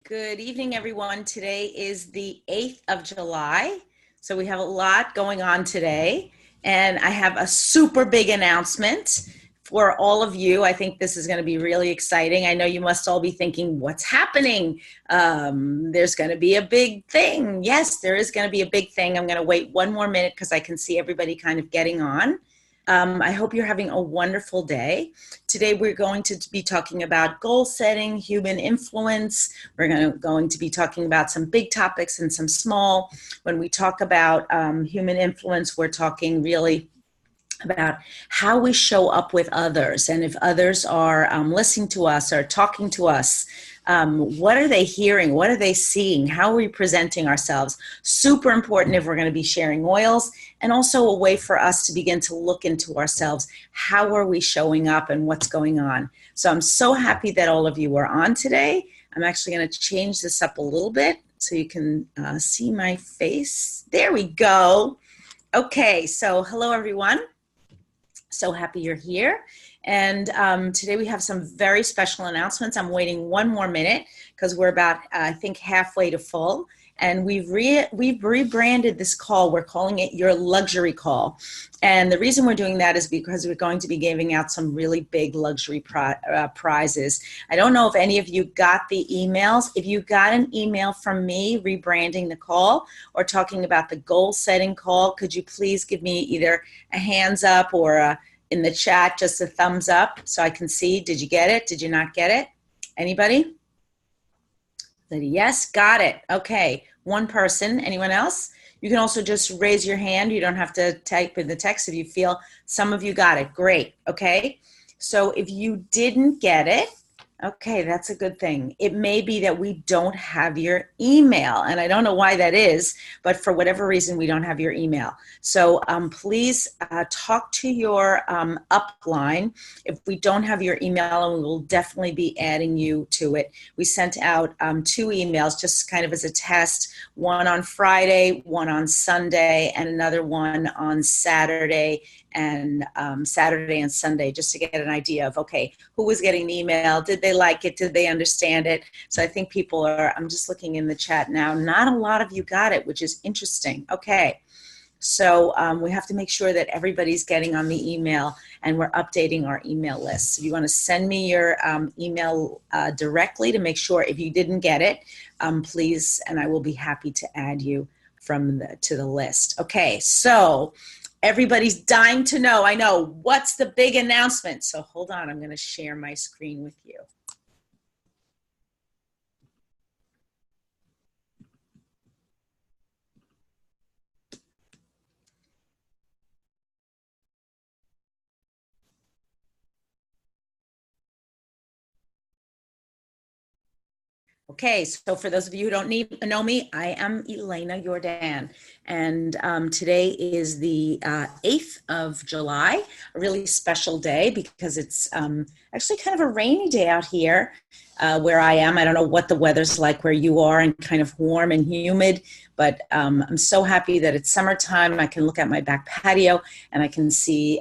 Good evening, everyone. Today is the 8th of July. So we have a lot going on today. And I have a super big announcement for all of you. I think this is going to be really exciting. I know you must all be thinking, what's happening? There's going to be a big thing. Yes, there is going to be a big thing. I'm going to wait one more minute because I can see everybody kind of getting on. I hope you're having a wonderful day. Today we're going to be talking about goal setting, human influence. We're going to be talking about some big topics and some small. When we talk about human influence, we're talking really about how we show up with others, and if others are listening to us or talking to us, what are they hearing? What are they seeing? How are we presenting ourselves? Super important if we're going to be sharing oils, and also a way for us to begin to look into ourselves. How are we showing up and what's going on? So I'm so happy that all of you are on today. I'm actually going to change this up a little bit so you can see my face. There we go. Okay, so hello everyone. So happy you're here. And today we have some very special announcements. I'm waiting one more minute because we're about, I think, halfway to full. And we've rebranded this call. We're calling it your luxury call. And the reason we're doing that is because we're going to be giving out some really big luxury prizes. I don't know if any of you got the emails. If you got an email from me rebranding the call or talking about the goal setting call, could you please give me either a hands up or in the chat, just a thumbs up so I can see. Did you get it? Did you not get it? Anybody? Yes, got it. Okay, one person. Anyone else? You can also just raise your hand. You don't have to type in the text if you feel some of you got it. Great. Okay, so if you didn't get it, okay, that's a good thing. It may be that we don't have your email, and I don't know why that is, but for whatever reason, we don't have your email. So please talk to your upline if we don't have your email, and we will definitely be adding you to it. We sent out 2 emails just kind of as a test, one on Friday, one on Sunday, and another one on Saturday and Sunday, just to get an idea of, okay, who was getting the email? Did they like it? Did they understand it? So I think people are, I'm just looking in the chat now, not a lot of you got it, which is interesting. Okay, so we have to make sure that everybody's getting on the email, and we're updating our email list. If you want to send me your email directly to make sure if you didn't get it, please, and I will be happy to add you to the list. Okay, so everybody's dying to know, I know, what's the big announcement? So hold on, I'm going to share my screen with you. Okay, so for those of you who don't know me, I am Elena Jordan, and today is the 8th of July, a really special day because it's actually kind of a rainy day out here where I am. I don't know what the weather's like where you are, and kind of warm and humid, but I'm so happy that it's summertime. I can look at my back patio and I can see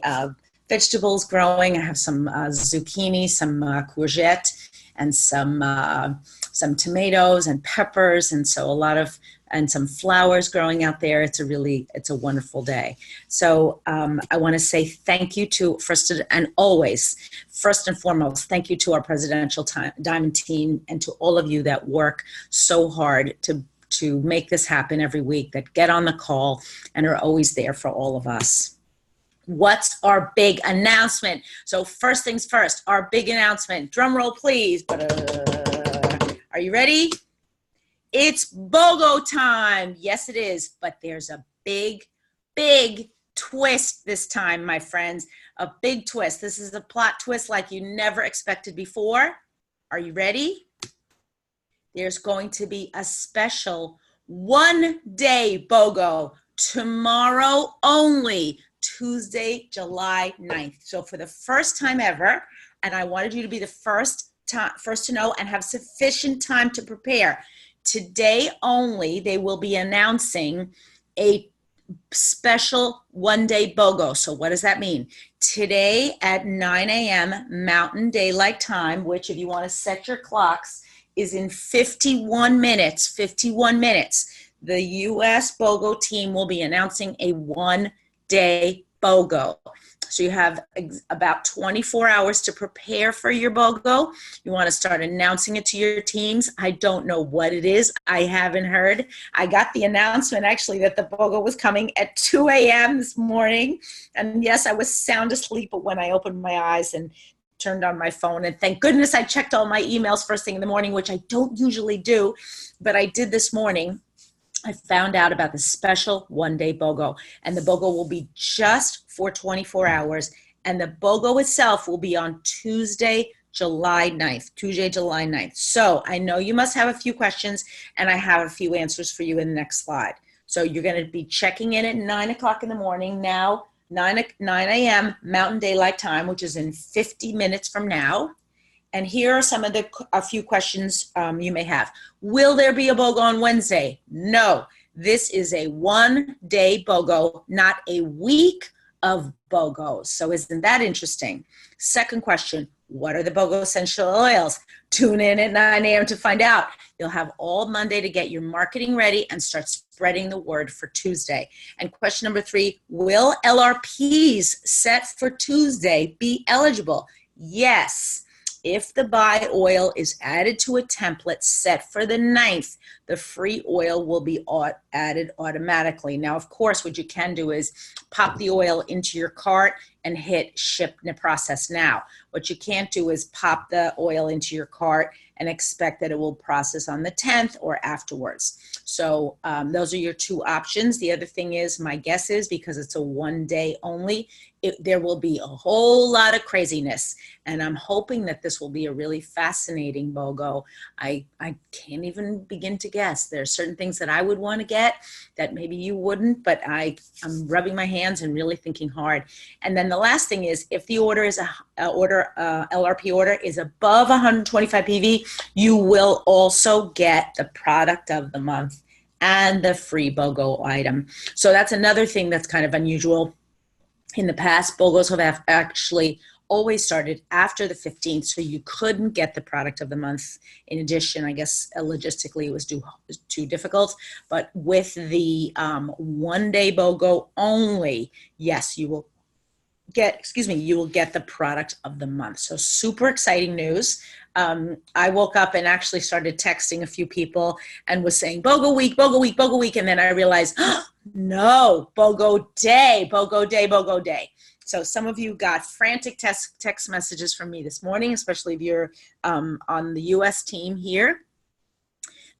vegetables growing. I have some zucchini, some courgette, and some tomatoes and peppers, and so and some flowers growing out there. It's a wonderful day. So I want to say thank you to first and foremost, thank you to our Presidential Diamond team and to all of you that work so hard to make this happen every week, that get on the call and are always there for all of us. What's our big announcement? So first things first, our big announcement. Drum roll, please. Are you ready? It's BOGO time. Yes, it is. But there's a big, big twist this time, my friends. A big twist. This is a plot twist like you never expected before. Are you ready? There's going to be a special one-day BOGO tomorrow only, Tuesday, July 9th. So for the first time ever, and I wanted you to be the first to know and have sufficient time to prepare. Today only, they will be announcing a special one-day BOGO. So what does that mean? Today at 9 a.m. Mountain Daylight Time, which if you want to set your clocks is in 51 minutes. 51 minutes. The U.S. BOGO team will be announcing a one-day BOGO. So you have about 24 hours to prepare for your BOGO. You want to start announcing it to your teams. I don't know what it is. I haven't heard. I got the announcement actually that the BOGO was coming at 2 a.m. this morning. And yes, I was sound asleep, but when I opened my eyes and turned on my phone, and thank goodness I checked all my emails first thing in the morning, which I don't usually do, but I did this morning. I found out about the special one-day BOGO, and the BOGO will be just for 24 hours, and the BOGO itself will be on Tuesday, July 9th. So I know you must have a few questions, and I have a few answers for you in the next slide. So you're going to be checking in at 9 o'clock in the morning now, 9 a.m. Mountain Daylight Time, which is in 50 minutes from now. And here are some of a few questions you may have. Will there be a BOGO on Wednesday? No, this is a one-day BOGO, not a week of BOGOs. So isn't that interesting? Second question, what are the BOGO essential oils? Tune in at 9 a.m. to find out. You'll have all Monday to get your marketing ready and start spreading the word for Tuesday. And question number 3, will LRPs set for Tuesday be eligible? Yes. If the buy oil is added to a template set for the 9th, the free oil will be added automatically. Now, of course, what you can do is pop the oil into your cart and hit ship and process now. What you can't do is pop the oil into your cart and expect that it will process on the 10th or afterwards. So those are your two options. The other thing is, my guess is, because it's a one day only, there will be a whole lot of craziness. And I'm hoping that this will be a really fascinating BOGO. I can't even begin to guess. There are certain things that I would want to get that maybe you wouldn't, but I'm rubbing my hands and really thinking hard. And then the last thing is, if the order is LRP order is above 125 PV, you will also get the product of the month and the free BOGO item. So that's another thing that's kind of unusual. In the past, BOGOs have actually always started after the 15th, so you couldn't get the product of the month. In addition, I guess logistically it was too difficult. But with the one-day BOGO only, yes, you will get the product of the month. So super exciting news. I woke up and actually started texting a few people and was saying BOGO week, BOGO week, BOGO week. And then I realized, oh, no, BOGO day, BOGO day, BOGO day. So some of you got frantic text messages from me this morning, especially if you're on the US team here.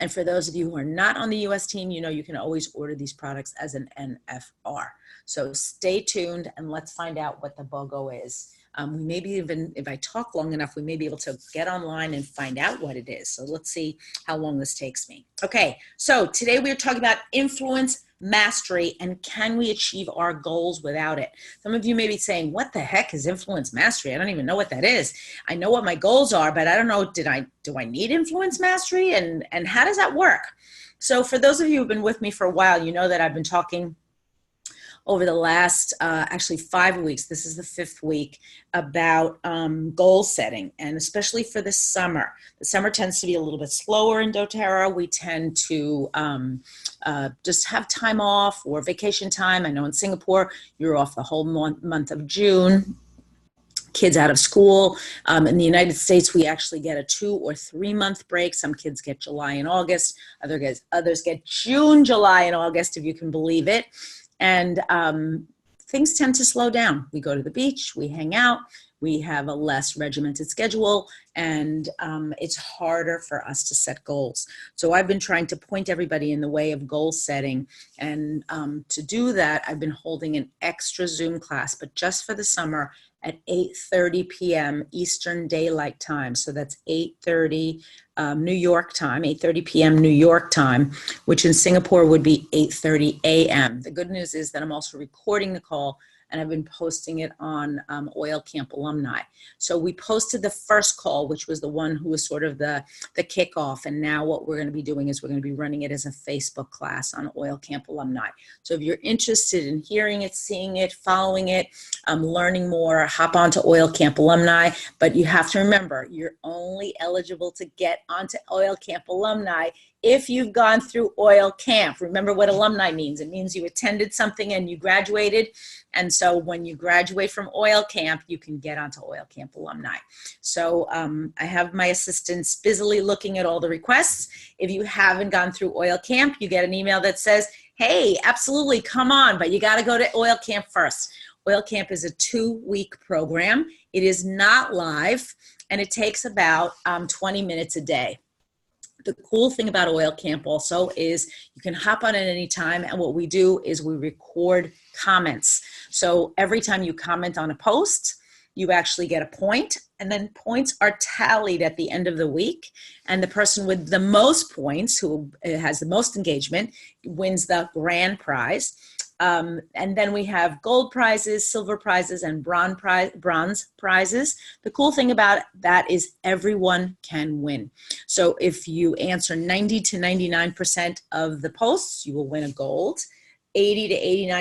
And for those of you who are not on the US team, you know you can always order these products as an NFR. So stay tuned and let's find out what the BOGO is. We maybe even, if I talk long enough, we may be able to get online and find out what it is. So let's see how long this takes me. Okay, so today we are talking about influence mastery and can we achieve our goals without it? Some of you may be saying, what the heck is influence mastery? I don't even know what that is. I know what my goals are, but I don't know, do I need influence mastery? And how does that work? So for those of you who've been with me for a while, you know that I've been talking over the last actually 5 weeks, this is the 5th week, about goal setting, and especially for the summer. The summer tends to be a little bit slower in doTERRA. We tend to just have time off or vacation time. I know in Singapore, you're off the whole month of June. Kids out of school. In the United States, we actually get a 2 or 3 month break. Some kids get July and August. Others get June, July, and August, if you can believe it. And things tend to slow down. We go to the beach, we hang out, we have a less regimented schedule, and it's harder for us to set goals. So I've been trying to point everybody in the way of goal setting. And to do that, I've been holding an extra Zoom class, but just for the summer at 8:30 p.m. Eastern Daylight Time. So that's 8:30 New York time, 8:30 p.m. New York time, which in Singapore would be 8:30 a.m. The good news is that I'm also recording the call and I've been posting it on Oil Camp Alumni. So we posted the first call, which was the one who was sort of the kickoff. And now what we're going to be doing is we're going to be running it as a Facebook class on Oil Camp Alumni. So if you're interested in hearing it, seeing it, following it, learning more, hop onto Oil Camp Alumni. But you have to remember, you're only eligible to get onto Oil Camp Alumni if you've gone through Oil Camp. Remember what alumni means. It means you attended something and you graduated. And so when you graduate from Oil Camp, you can get onto Oil Camp Alumni. So I have my assistants busily looking at all the requests. If you haven't gone through Oil Camp, you get an email that says, hey, absolutely, come on, but you got to go to Oil Camp first. Oil Camp is a 2-week program. It is not live, and it takes about 20 minutes a day. The cool thing about Oil Camp also is you can hop on at any time, and what we do is we record comments. So every time you comment on a post, you actually get a point, and then points are tallied at the end of the week, and the person with the most points, who has the most engagement, wins the grand prize. And then we have gold prizes, silver prizes, and bronze prizes. The cool thing about that is everyone can win. So if you answer 90 to 99% of the posts, you will win a gold. 80 to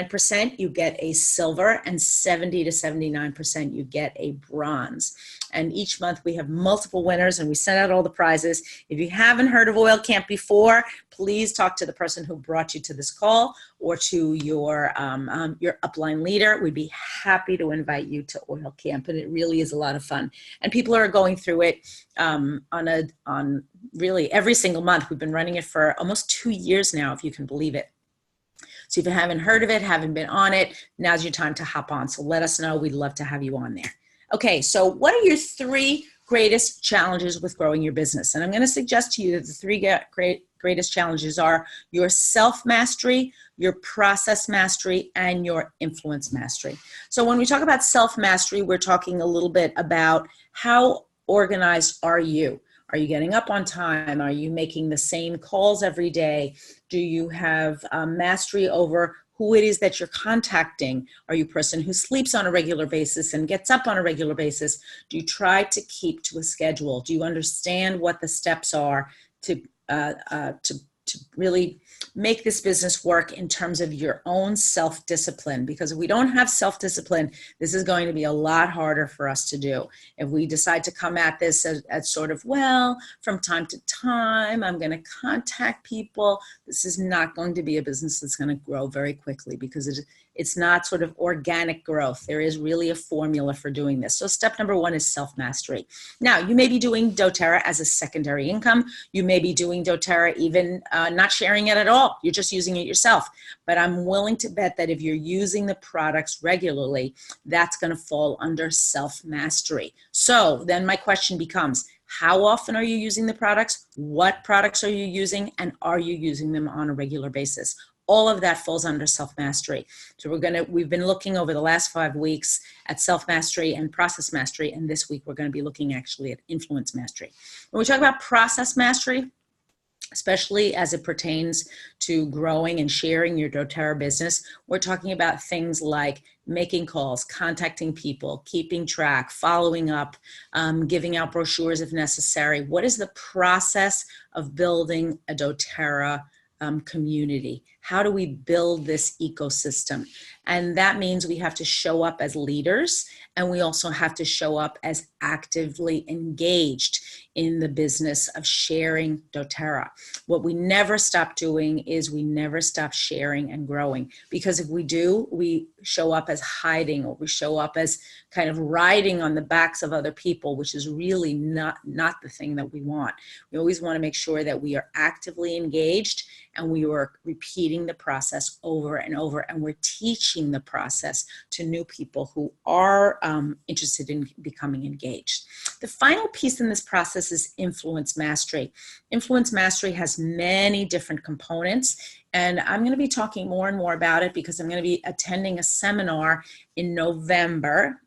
89%, you get a silver, and 70 to 79%, you get a bronze. And each month we have multiple winners, and we send out all the prizes. If you haven't heard of Oil Camp before, please talk to the person who brought you to this call or to your upline leader. We'd be happy to invite you to Oil Camp, and it really is a lot of fun. And people are going through it on really every single month. We've been running it for almost 2 years now, if you can believe it. So if you haven't heard of it, haven't been on it, now's your time to hop on. So let us know. We'd love to have you on there. Okay, so what are your 3 greatest challenges with growing your business? And I'm going to suggest to you that the 3 greatest challenges are your self-mastery, your process mastery, and your influence mastery. So when we talk about self-mastery, we're talking a little bit about how organized are you? Are you getting up on time? Are you making the same calls every day? Do you have mastery over who it is that you're contacting? Are you a person who sleeps on a regular basis and gets up on a regular basis? Do you try to keep to a schedule? Do you understand what the steps are to really make this business work in terms of your own self-discipline? Because if we don't have self-discipline, this is going to be a lot harder for us to do. If we decide to come at this as sort of, well, from time to time, I'm going to contact people, this is not going to be a business that's going to grow very quickly, because it's not sort of organic growth. There is really a formula for doing this. So step number 1 is self-mastery. Now, you may be doing doTERRA as a secondary income. You may be doing doTERRA even not sharing it at all. You're just using it yourself. But I'm willing to bet that if you're using the products regularly, that's going to fall under self-mastery. So then my question becomes, how often are you using the products? What products are you using? And are you using them on a regular basis? All of that falls under self-mastery. So we've been looking over the last 5 weeks at self-mastery and process mastery, and this week we're going to be looking actually at influence mastery. When we talk about process mastery, especially as it pertains to growing and sharing your doTERRA business, we're talking about things like making calls, contacting people, keeping track, following up, giving out brochures if necessary. What is the process of building a doTERRA community? How do we build this ecosystem? And that means we have to show up as leaders, and we also have to show up as actively engaged in the business of sharing doTERRA. What we never stop doing is we never stop sharing and growing, because if we do, we show up as hiding, or we show up as kind of riding on the backs of other people, which is really not the thing that we want. We always want to make sure that we are actively engaged, and we are repeating the process over and over, and we're teaching the process to new people who are interested in becoming engaged. The final piece in this process is influence mastery. Influence mastery has many different components, and I'm going to be talking more and more about it because I'm going to be attending a seminar in November.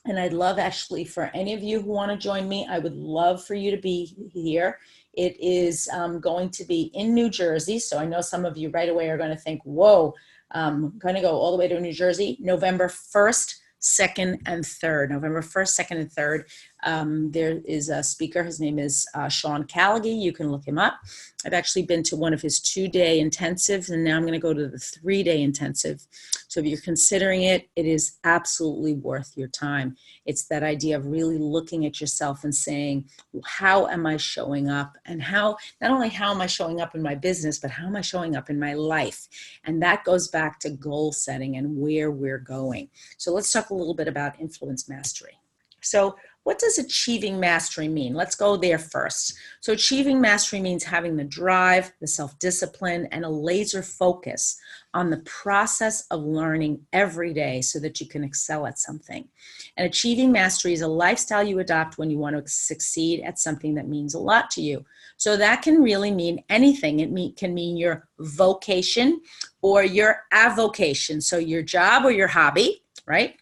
And I'd love, actually, for any of you who want to join me, I would love for you to be here. It is going to be in New Jersey. So I know some of you right away are going to think, whoa, I'm going to go all the way to New Jersey, November 1st, 2nd, and 3rd. November 1st, 2nd, and 3rd. There is a speaker. His name is Sean Callaghy. You can look him up. I've actually been to one of his 2-day intensives, and now I'm going to go to the 3-day intensive. So if you're considering it, it is absolutely worth your time. It's that idea of really looking at yourself and saying, how am I showing up? And how, not only how am I showing up in my business, but how am I showing up in my life? And that goes back to goal setting and where we're going. So let's talk a little bit about influence mastery. So what does achieving mastery mean? Let's go there first. So achieving mastery means having the drive, the self-discipline, and a laser focus on the process of learning every day so that you can excel at something. And achieving mastery is a lifestyle you adopt when you want to succeed at something that means a lot to you. So that can really mean anything. It can mean your vocation or your avocation. So your job or your hobby, right?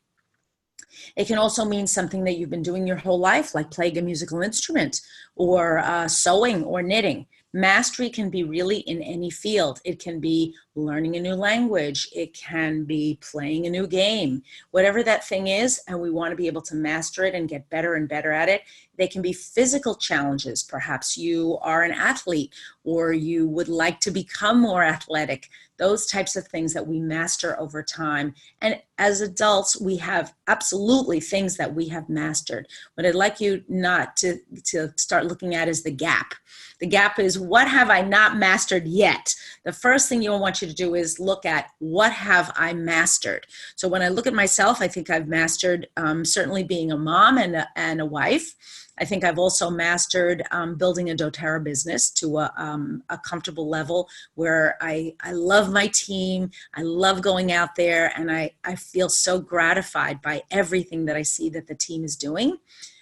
It can also mean something that you've been doing your whole life, like playing a musical instrument or sewing or knitting. Mastery can be really in any field. It can be learning a new language. It can be playing a new game. Whatever that thing is, and we want to be able to master it and get better and better at it. They can be physical challenges. Perhaps you are an athlete or you would like to become more athletic. Those types of things that we master over time. And as adults, we have absolutely things that we have mastered. What I'd like you not to start looking at is the gap. The gap is, what have I not mastered yet? The first thing you'll want you to do is look at, what have I mastered? So when I look at myself, I think I've mastered certainly being a mom and a wife. I think I've also mastered building a doTERRA business to a comfortable level where I love my team. I love going out there, and I feel so gratified by everything that I see that the team is doing.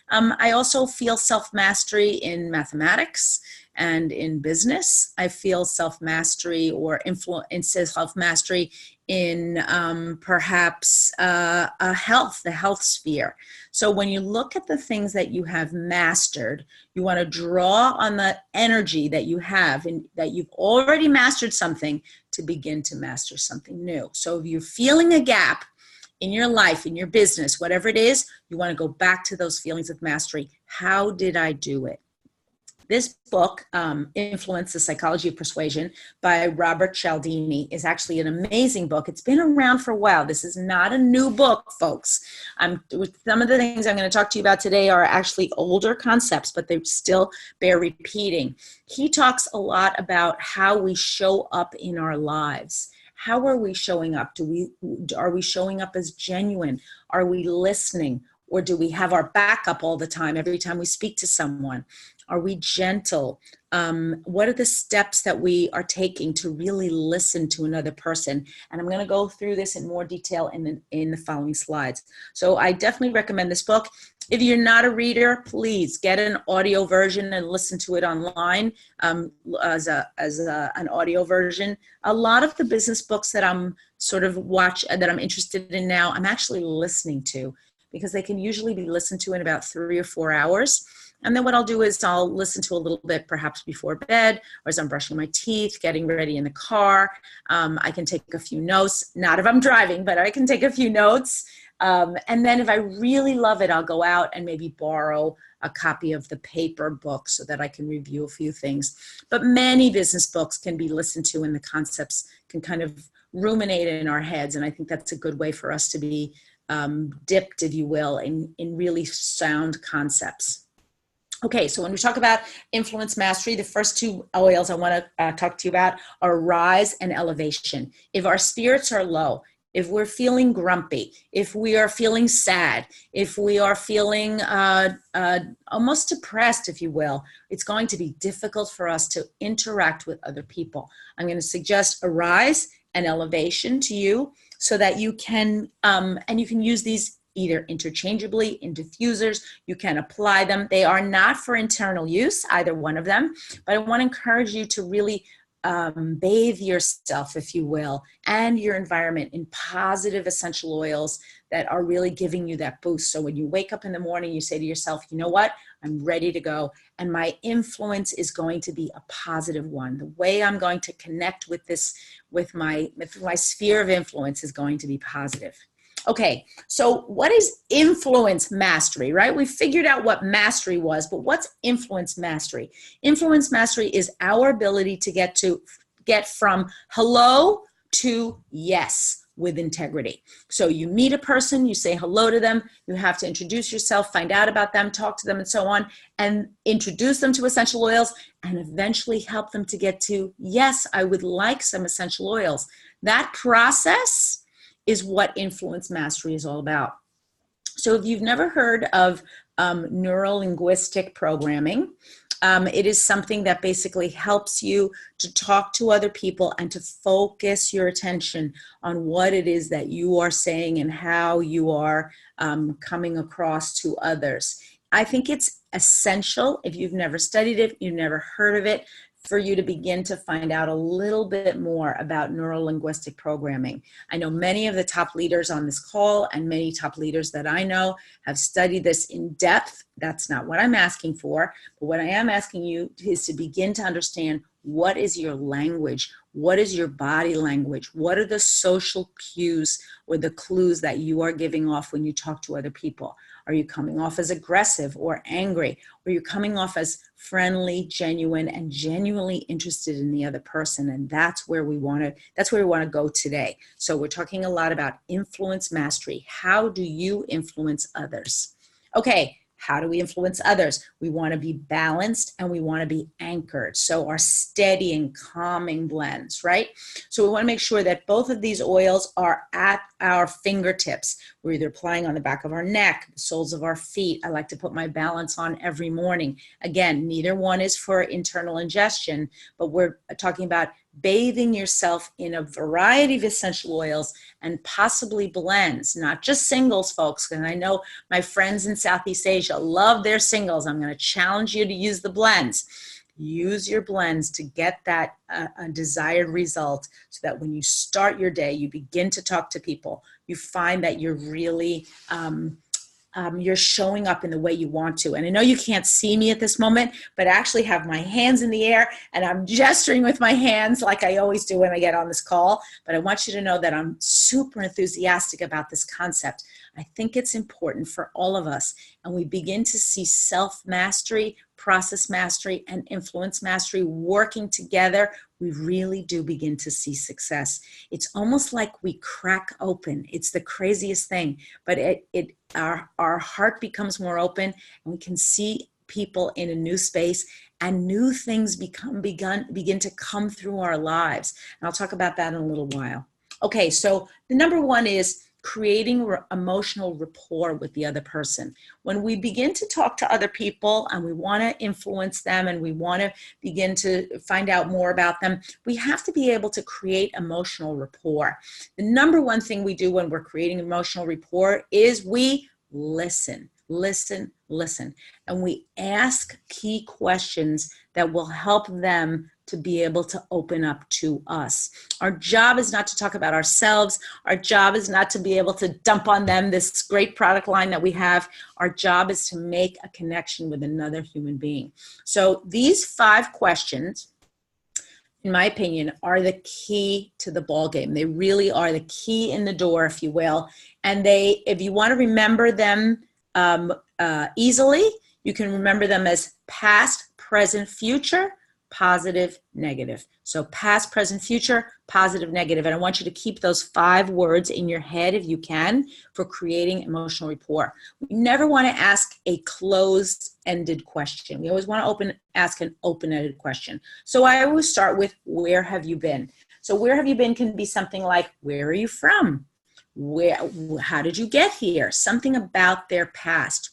I also feel self-mastery in mathematics and in business. I feel self-mastery or influence self-mastery in perhaps the health sphere. So when you look at the things that you have mastered, you want to draw on the energy that you have and that you've already mastered something to begin to master something new. So if you're feeling a gap in your life, in your business, whatever it is, you want to go back to those feelings of mastery. How did I do it? This book, Influence, the Psychology of Persuasion by Robert Cialdini, is actually an amazing book. It's been around for a while. This is not a new book, folks. Some of the things I'm going to talk to you about today are actually older concepts, but they still bear repeating. He talks a lot about how we show up in our lives. How are we showing up? Are we showing up as genuine? Are we listening? Or do we have our back up all the time every time we speak to someone? Are we gentle? What are the steps that we are taking to really listen to another person? And I'm going to go through this in more detail in the following slides. So I definitely recommend this book. If you're not a reader, please get an audio version and listen to it online as an audio version. A lot of the business books that I'm that I'm interested in now, I'm actually listening to, because they can usually be listened to in about 3 or 4 hours. And then what I'll do is I'll listen to a little bit perhaps before bed, or as I'm brushing my teeth, getting ready in the car. I can take a few notes, not if I'm driving, but I can take a few notes. And then if I really love it, I'll go out and maybe borrow a copy of the paper book so that I can review a few things. But many business books can be listened to, and the concepts can kind of ruminate in our heads. And I think that's a good way for us to be dipped, if you will, in really sound concepts. Okay, so when we talk about influence mastery, the first two oils I want to talk to you about are rise and elevation. If our spirits are low, if we're feeling grumpy, if we are feeling sad, if we are feeling almost depressed, if you will, it's going to be difficult for us to interact with other people. I'm going to suggest a rise and elevation to you so that you can, and you can use these either interchangeably in diffusers. You can apply them. They are not for internal use, either one of them, but I want to encourage you to really bathe yourself, if you will, and your environment in positive essential oils that are really giving you that boost. So when you wake up in the morning, you say to yourself, you know what? I'm ready to go. And my influence is going to be a positive one. The way I'm going to connect with this, with my sphere of influence is going to be positive. Okay, so what is influence mastery, right? We figured out what mastery was, but what's influence mastery? Influence mastery is our ability to get from hello to yes with integrity. So you meet a person, you say hello to them, you have to introduce yourself, find out about them, talk to them and so on, and introduce them to essential oils and eventually help them to get to, yes, I would like some essential oils. That process is what influence mastery is all about. So if you've never heard of neuro-linguistic programming, it is something that basically helps you to talk to other people and to focus your attention on what it is that you are saying and how you are coming across to others. I think it's essential, if you've never studied it, you've never heard of it, for you to begin to find out a little bit more about neuro-linguistic programming. I know many of the top leaders on this call and many top leaders that I know have studied this in depth. That's not what I'm asking for, but what I am asking you is to begin to understand, what is your language? What is your body language? What are the social cues or the clues that you are giving off when you talk to other people? Are you coming off as aggressive or angry? Or are you coming off as friendly, genuine, and genuinely interested in the other person? And that's where we want to go today. So we're talking a lot about influence mastery. How do you influence others? Okay. How do we influence others? We want to be balanced and we want to be anchored. So our steady and calming blends, right? So we want to make sure that both of these oils are at our fingertips. We're either applying on the back of our neck, the soles of our feet. I like to put my balance on every morning. Again, neither one is for internal ingestion, but we're talking about bathing yourself in a variety of essential oils and possibly blends, not just singles, folks. And I know my friends in Southeast Asia love their singles. I'm going to challenge you to use the blends. Use your blends to get that desired result, so that when you start your day, you begin to talk to people, you find that you're really you're showing up in the way you want to. And I know you can't see me at this moment, but I actually have my hands in the air and I'm gesturing with my hands like I always do when I get on this call. But I want you to know that I'm super enthusiastic about this concept. I think it's important for all of us. And we begin to see self-mastery, process mastery, and influence mastery working together. We really do begin to see success. It's almost like we crack open. It's the craziest thing, but our heart becomes more open and we can see people in a new space and new things begin to come through our lives. And I'll talk about that in a little while. Okay, so the number one is creating emotional rapport with the other person. When we begin to talk to other people and we want to influence them and we want to begin to find out more about them, we have to be able to create emotional rapport. The number one thing we do when we're creating emotional rapport is we listen. And we ask key questions that will help them to be able to open up to us. Our job is not to talk about ourselves. Our job is not to be able to dump on them this great product line that we have. Our job is to make a connection with another human being. So these 5 questions, in my opinion, are the key to the ball game. They really are the key in the door, if you will. And if you want to remember them easily, you can remember them as past, present, future, positive, negative. So past, present, future, positive, negative. And I want you to keep those 5 words in your head if you can for creating emotional rapport. We never want to ask a closed-ended question. We always want to ask an open-ended question. So I always start with, where have you been? So where have you been can be something like, where are you from? How did you get here? Something about their past.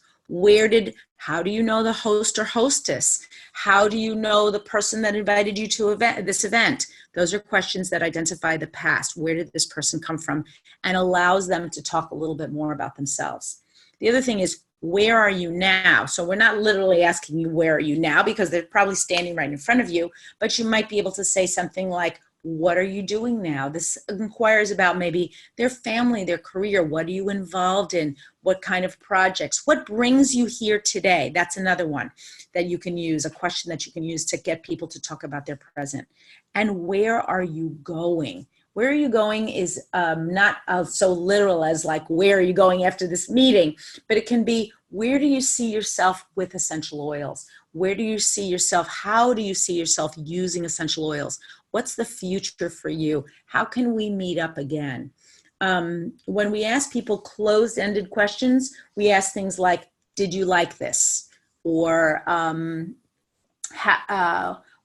How do you know the host or hostess? How do you know the person that invited you to this event? Those are questions that identify the past. Where did this person come from? And allows them to talk a little bit more about themselves. The other thing is, where are you now? So we're not literally asking you, where are you now? Because they're probably standing right in front of you, but you might be able to say something like, What are you doing now? This inquires about maybe their family, their career. What are you involved in? What kind of projects? What brings you here today? That's another one that you can use, a question that you can use to get people to talk about their present. And where are you going? Where are you going is not so literal as like, where are you going after this meeting? But it can be, where do you see yourself with essential oils? Where do you see yourself? How do you see yourself using essential oils? What's the future for you? How can we meet up again? When we ask people closed-ended questions, we ask things like, did you like this? Or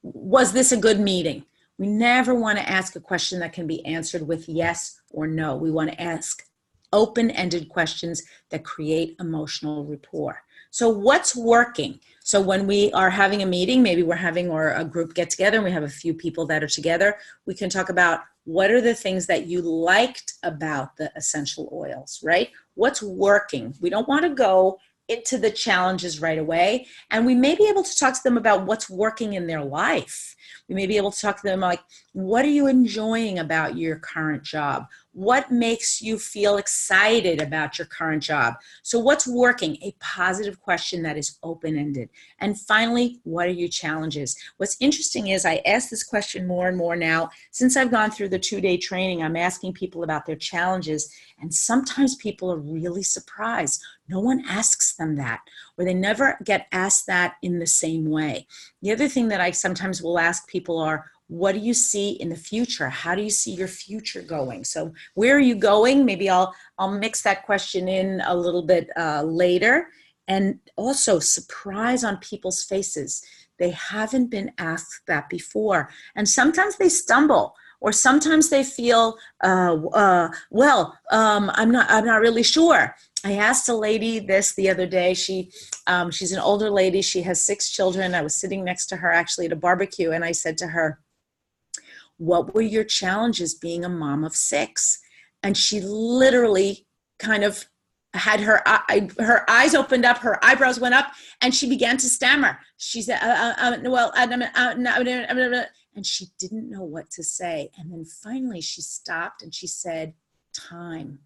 was this a good meeting? We never want to ask a question that can be answered with yes or no. We want to ask open-ended questions that create emotional rapport. So what's working? So when we are having a meeting, maybe we're having or a group get together and we have a few people that are together, we can talk about what are the things that you liked about the essential oils, right? What's working? We don't want to go into the challenges right away. And we may be able to talk to them about what's working in their life. We may be able to talk to them like, what are you enjoying about your current job? What makes you feel excited about your current job? So what's working? A positive question that is open-ended. And finally, what are your challenges? What's interesting is I ask this question more and more now. Since I've gone through the 2-day training, I'm asking people about their challenges. And sometimes people are really surprised. No one asks them that, or they never get asked that in the same way. The other thing that I sometimes will ask people are, what do you see in the future? How do you see your future going? So where are you going? Maybe I'll mix that question in a little bit later. And also surprise on people's faces. They haven't been asked that before. And sometimes they stumble. Or sometimes they feel, I'm not really sure. I asked a lady this the other day. She's an older lady. She has 6 children. I was sitting next to her actually at a barbecue, and I said to her, what were your challenges being a mom of 6? And she literally kind of had her eyes opened up, her eyebrows went up, and she began to stammer. She said, and she didn't know what to say. And then finally she stopped and she said, time.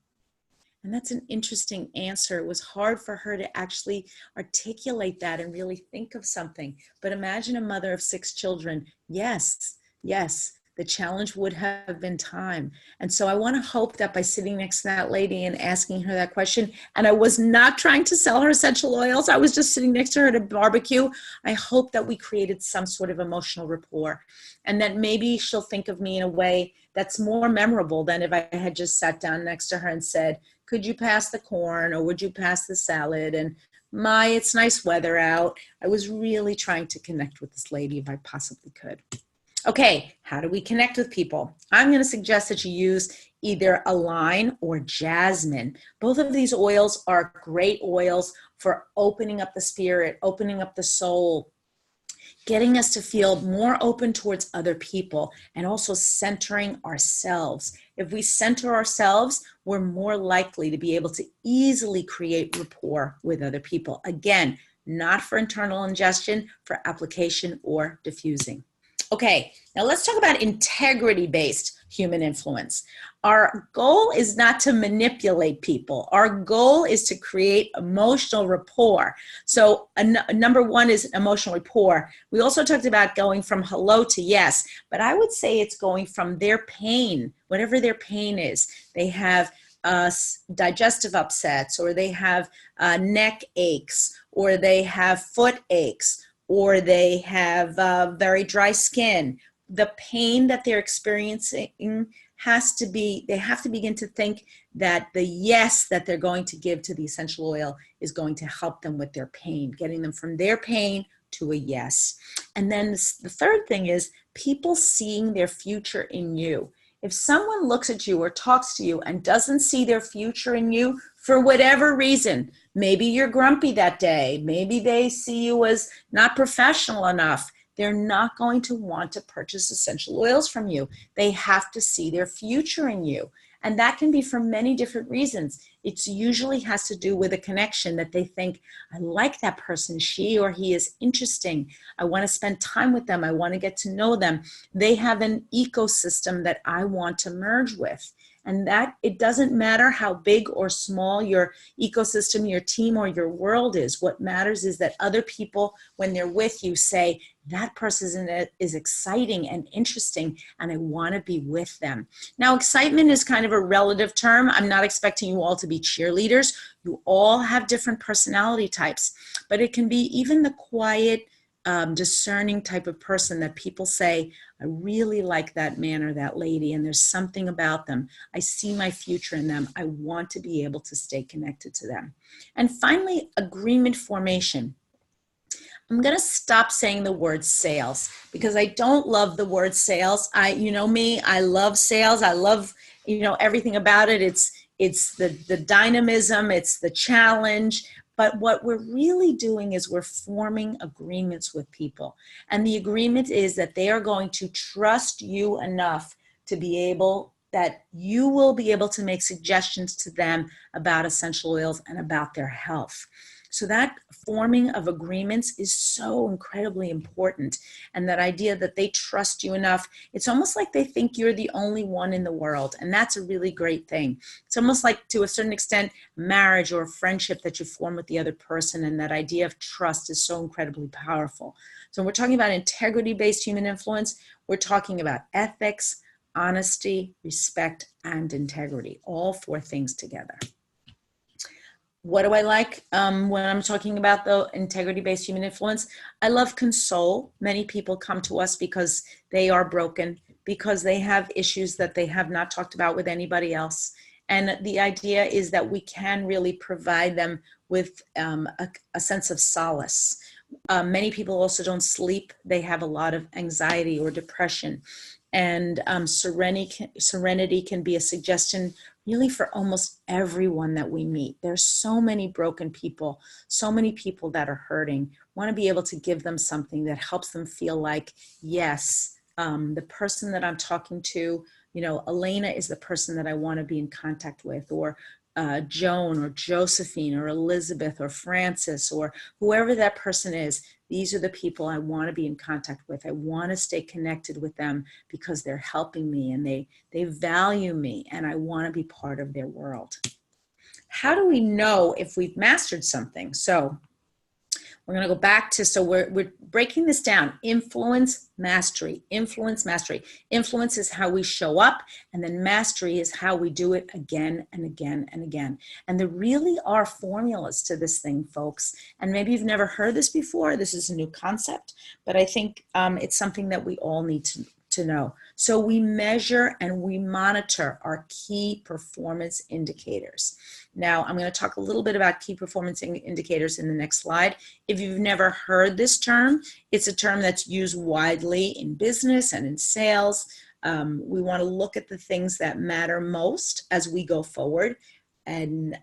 And that's an interesting answer. It was hard for her to actually articulate that and really think of something. But imagine a mother of 6 children. Yes, the challenge would have been time. And so I want to hope that by sitting next to that lady and asking her that question, and I was not trying to sell her essential oils, I was just sitting next to her at a barbecue, I hope that we created some sort of emotional rapport, and that maybe she'll think of me in a way that's more memorable than if I had just sat down next to her and said, could you pass the corn, or would you pass the salad? And it's nice weather out. I was really trying to connect with this lady if I possibly could. Okay, how do we connect with people? I'm going to suggest that you use either Align or Jasmine. Both of these oils are great oils for opening up the spirit, opening up the soul, getting us to feel more open towards other people, and also centering ourselves. If we center ourselves, we're more likely to be able to easily create rapport with other people. Again, not for internal ingestion, for application or diffusing. Okay, now let's talk about integrity-based human influence. Our goal is not to manipulate people. Our goal is to create emotional rapport. So number one is emotional rapport. We also talked about going from hello to yes, but I would say it's going from their pain, whatever their pain is. They have digestive upsets, or they have neck aches, or they have foot aches, or they have very dry skin. The pain that they're experiencing they have to begin to think that the yes that they're going to give to the essential oil is going to help them with their pain, getting them from their pain to a yes. And then the third thing is people seeing their future in you. If someone looks at you or talks to you and doesn't see their future in you for whatever reason, maybe you're grumpy that day, maybe they see you as not professional enough, they're not going to want to purchase essential oils from you. They have to see their future in you. And that can be for many different reasons. It usually has to do with a connection that they think, I like that person, she or he is interesting. I want to spend time with them. I want to get to know them. They have an ecosystem that I want to merge with. And that it doesn't matter how big or small your ecosystem, your team, or your world is. What matters is that other people, when they're with you, say, that person is exciting and interesting, and I want to be with them. Now, excitement is kind of a relative term. I'm not expecting you all to be cheerleaders. You all have different personality types, but it can be even the quiet, discerning type of person that people say, I really like that man or that lady, and there's something about them. I see my future in them. I want to be able to stay connected to them. And finally, agreement formation. I'm going to stop saying the word sales because I don't love the word sales. You know me, I love sales. I love, everything about it. It's the dynamism, it's the challenge. But what we're really doing is we're forming agreements with people. And the agreement is that they are going to trust you enough to be able, that you will be able to make suggestions to them about essential oils and about their health. So that forming of agreements is so incredibly important. And that idea that they trust you enough, it's almost like they think you're the only one in the world. And that's a really great thing. It's almost like, to a certain extent, marriage or a friendship that you form with the other person. And that idea of trust is so incredibly powerful. So when we're talking about integrity-based human influence, we're talking about ethics, honesty, respect, and integrity, all four things together. What do I like when I'm talking about the integrity-based human influence? I love console. Many people come to us because they are broken, because they have issues that they have not talked about with anybody else. And the idea is that we can really provide them with a sense of solace. Many people also don't sleep. They have a lot of anxiety or depression. And serenity can be a suggestion really for almost everyone that we meet. There's so many broken people, so many people that are hurting. Want to be able to give them something that helps them feel like, yes, the person that I'm talking to, Elena is the person that I want to be in contact with, or Joan or Josephine or Elizabeth or Francis or whoever that person is. These are the people I want to be in contact with. I want to stay connected with them because they're helping me and they value me, and I want to be part of their world. How do we know if we've mastered something? So we're going to go back to, so we're breaking this down. Influence, mastery, influence, mastery. Influence is how we show up, and then mastery is how we do it again and again and again. And there really are formulas to this thing, folks. And maybe you've never heard this before. This is a new concept, but I think it's something that we all need to know. So we measure and we monitor our key performance indicators. Now, I'm going to talk a little bit about key performance indicators in the next slide. If you've never heard this term, it's a term that's used widely in business and in sales. We want to look at the things that matter most as we go forward and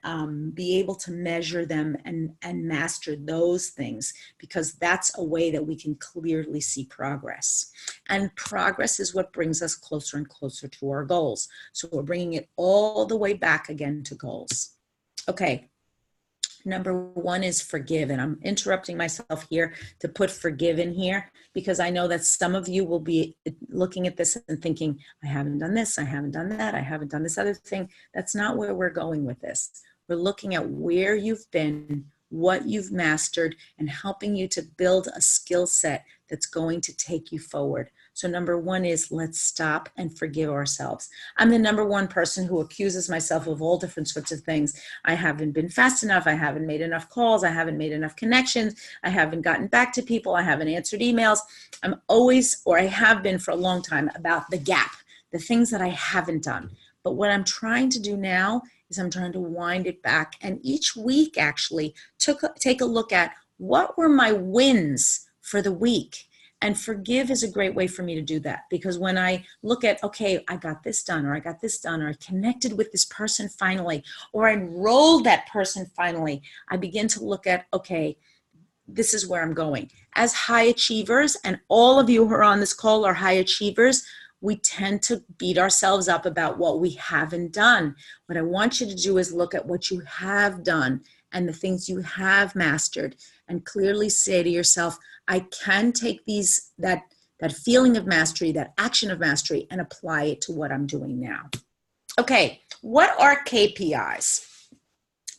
be able to measure them and master those things, because that's a way that we can clearly see progress. And progress is what brings us closer and closer to our goals. So we're bringing it all the way back again to goals. Okay, number one is forgive. And I'm interrupting myself here to put forgive in here because I know that some of you will be looking at this and thinking, I haven't done this, I haven't done that, I haven't done this other thing. That's not where we're going with this. We're looking at where you've been, what you've mastered, and helping you to build a skill set that's going to take you forward. So number one is, let's stop and forgive ourselves. I'm the number one person who accuses myself of all different sorts of things. I haven't been fast enough. I haven't made enough calls. I haven't made enough connections. I haven't gotten back to people. I haven't answered emails. I'm always, or I have been for a long time, about the gap, the things that I haven't done. But what I'm trying to do now is I'm trying to wind it back. And each week, actually, take a look at what were my wins for the week. And forgive is a great way for me to do that, because when I look at, okay, I got this done, or I got this done, or I connected with this person finally, or I enrolled that person finally, I begin to look at, okay, this is where I'm going. As high achievers, and all of you who are on this call are high achievers, we tend to beat ourselves up about what we haven't done. What I want you to do is look at what you have done and the things you have mastered, and clearly say to yourself, I can take that feeling of mastery, that action of mastery, and apply it to what I'm doing now. Okay, what are KPIs?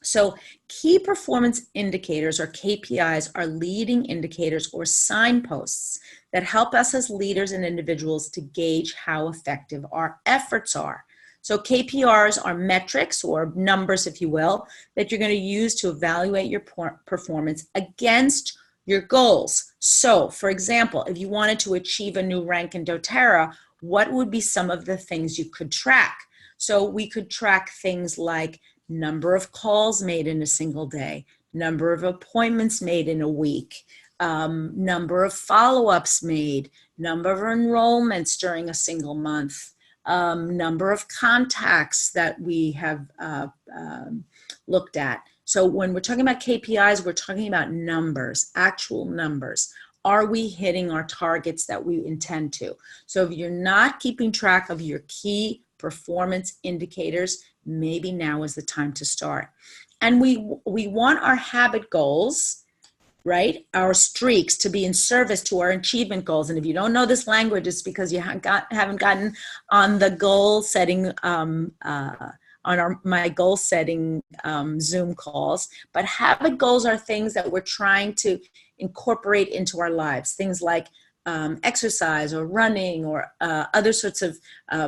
So key performance indicators, or KPIs, are leading indicators or signposts that help us as leaders and individuals to gauge how effective our efforts are. So KPIs are metrics, or numbers, if you will, that you're going to use to evaluate your performance against your goals. So, for example, if you wanted to achieve a new rank in doTERRA, what would be some of the things you could track? So we could track things like number of calls made in a single day, number of appointments made in a week, number of follow-ups made, number of enrollments during a single month, number of contacts that we have looked at. So when we're talking about KPIs, we're talking about numbers, actual numbers. Are we hitting our targets that we intend to? So if you're not keeping track of your key performance indicators, maybe now is the time to start. And we want our habit goals, right, our streaks, to be in service to our achievement goals. And if you don't know this language, it's because you haven't gotten on the goal setting, my goal setting Zoom calls. But habit goals are things that we're trying to incorporate into our lives. Things like exercise or running or other sorts of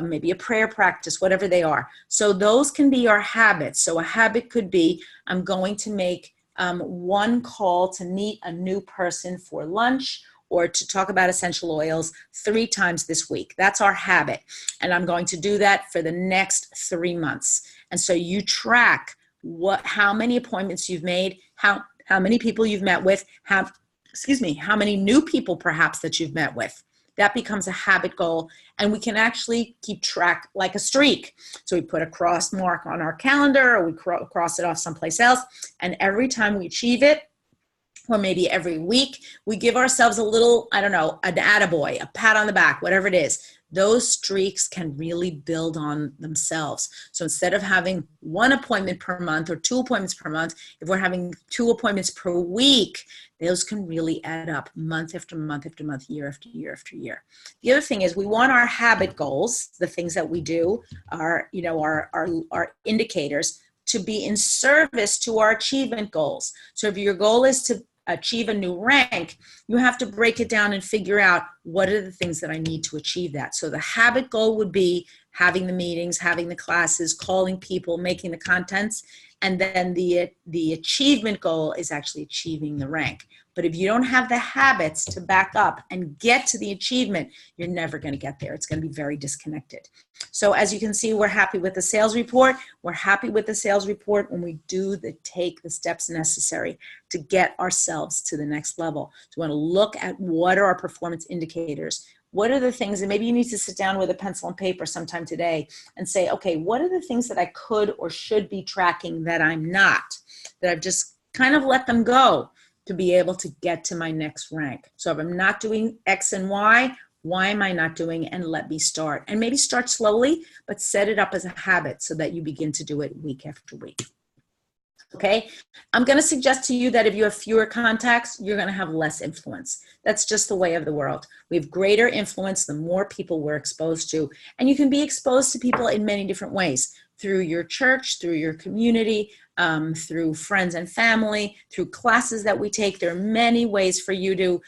maybe a prayer practice, whatever they are. So those can be our habits. So a habit could be, I'm going to make one call to meet a new person for lunch or to talk about essential oils 3 times this week. That's our habit. And I'm going to do that for the next 3 months. And so you track how many appointments you've made, how many people you've met with, how many new people perhaps that you've met with. That becomes a habit goal, and we can actually keep track like a streak. So we put a cross mark on our calendar, or we cross it off someplace else, and every time we achieve it, or maybe every week, we give ourselves a little, I don't know, an attaboy, a pat on the back, whatever it is. Those streaks can really build on themselves. So instead of having 1 appointment per month or 2 appointments per month, if we're having 2 appointments per week, those can really add up month after month after month, year after year after year. The other thing is we want our habit goals, the things that we do, our indicators, to be in service to our achievement goals. So if your goal is to achieve a new rank, you have to break it down and figure out what are the things that I need to achieve that. So the habit goal would be having the meetings, having the classes, calling people, making the contents, and then the achievement goal is actually achieving the rank. But if you don't have the habits to back up and get to the achievement, you're never going to get there. It's going to be very disconnected. So as you can see, we're happy with the sales report. We're happy with the sales report when we take the steps necessary to get ourselves to the next level. So we want to look at what are our performance indicators. What are the things, and maybe you need to sit down with a pencil and paper sometime today and say, okay, what are the things that I could or should be tracking that I'm not, that I've just kind of let them go to be able to get to my next rank. So if I'm not doing X and Y, why am I not doing it? And let me start. And maybe start slowly, but set it up as a habit so that you begin to do it week after week. Okay, I'm going to suggest to you that if you have fewer contacts, you're going to have less influence. That's just the way of the world. We have greater influence the more people we're exposed to. And you can be exposed to people in many different ways, through your church, through your community, through friends and family, through classes that we take. There are many ways for you to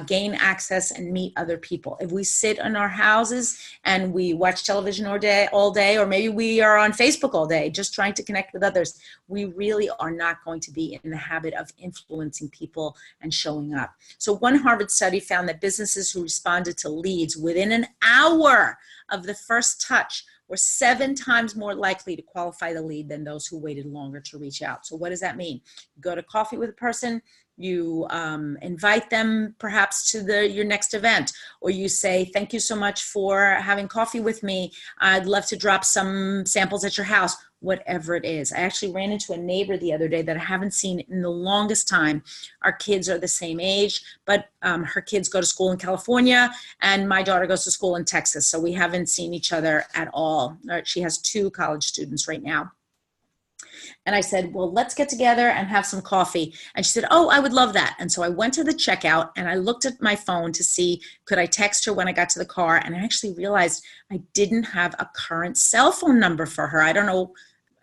gain access and meet other people. If we sit in our houses and we watch television all day, or maybe we are on Facebook all day just trying to connect with others, we really are not going to be in the habit of influencing people and showing up. So one Harvard study found that businesses who responded to leads within an hour of the first touch were 7 times more likely to qualify the lead than those who waited longer to reach out. So what does that mean? You go to coffee with a person, you invite them perhaps to your next event, or you say, thank you so much for having coffee with me. I'd love to drop some samples at your house, whatever it is. I actually ran into a neighbor the other day that I haven't seen in the longest time. Our kids are the same age, but her kids go to school in California and my daughter goes to school in Texas. So we haven't seen each other at all. She has 2 college students right now. And I said, well, let's get together and have some coffee. And she said, oh, I would love that. And so I went to the checkout and I looked at my phone to see, could I text her when I got to the car? And I actually realized I didn't have a current cell phone number for her. I don't know.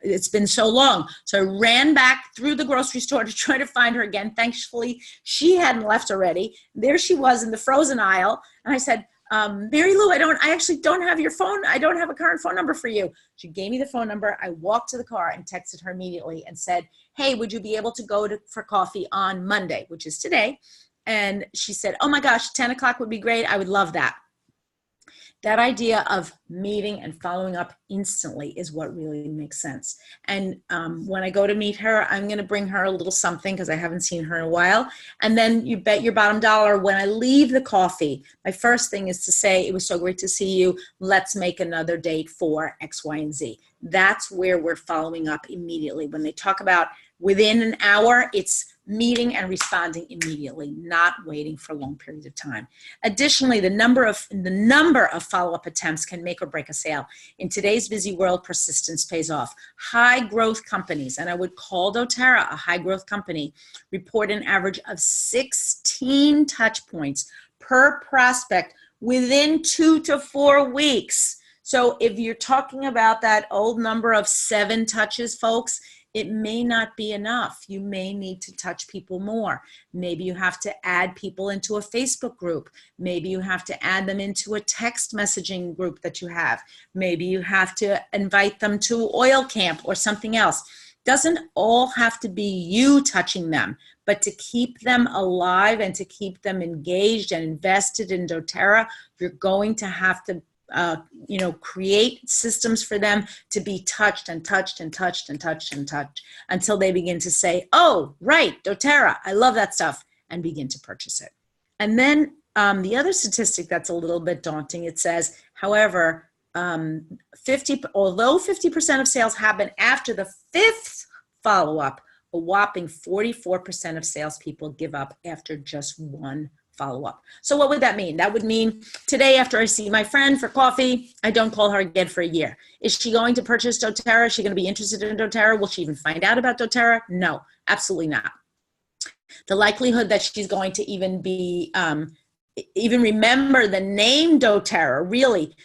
It's been so long. So I ran back through the grocery store to try to find her again. Thankfully, she hadn't left already. There she was in the frozen aisle. And I said, Mary Lou, I actually don't have your phone. I don't have a current phone number for you. She gave me the phone number. I walked to the car and texted her immediately and said, hey, would you be able to go for coffee on Monday, which is today? And she said, oh my gosh, 10 o'clock would be great. I would love that. That idea of meeting and following up instantly is what really makes sense. And when I go to meet her, I'm going to bring her a little something because I haven't seen her in a while. And then you bet your bottom dollar when I leave the coffee, my first thing is to say, it was so great to see you. Let's make another date for X, Y, and Z. That's where we're following up immediately. When they talk about within an hour, it's meeting and responding immediately, not waiting for long periods of time. Additionally, the number of follow-up attempts can make or break a sale. In today's busy world, persistence pays off. High growth companies, and I would call doTERRA a high growth company, report an average of 16 touch points per prospect within 2 to 4 weeks. So if you're talking about that old number of 7 touches, folks, it may not be enough. You may need to touch people more. Maybe you have to add people into a Facebook group. Maybe you have to add them into a text messaging group that you have. Maybe you have to invite them to oil camp or something else. Doesn't all have to be you touching them, but to keep them alive and to keep them engaged and invested in doTERRA, you're going to have to create systems for them to be touched and touched and touched and touched and touched until they begin to say, oh, right, doTERRA, I love that stuff, and begin to purchase it. And then the other statistic that's a little bit daunting, it says, however, although 50% of sales happen after the 5th follow-up, a whopping 44% of salespeople give up after just 1 follow-up. So what would that mean? That would mean today after I see my friend for coffee, I don't call her again for a year. Is she going to purchase doTERRA? Is she going to be interested in doTERRA? Will she even find out about doTERRA? No, absolutely not. The likelihood that she's going to even be, even remember the name doTERRA really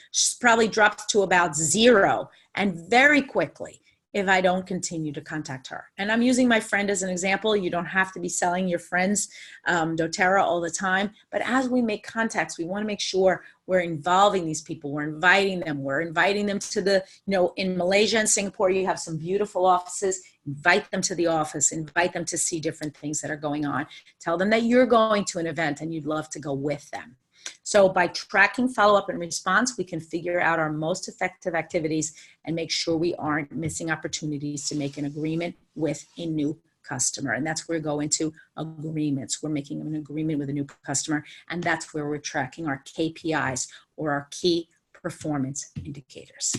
probably drops to about 0, and very quickly if I don't continue to contact her. And I'm using my friend as an example. You don't have to be selling your friends doTERRA all the time. But as we make contacts, we want to make sure we're involving these people. We're inviting them. We're inviting them to the, in Malaysia and Singapore, you have some beautiful offices. Invite them to the office. Invite them to see different things that are going on. Tell them that you're going to an event and you'd love to go with them. So by tracking follow-up and response, we can figure out our most effective activities and make sure we aren't missing opportunities to make an agreement with a new customer. And that's where we go into agreements. We're making an agreement with a new customer, and that's where we're tracking our KPIs, or our key performance indicators.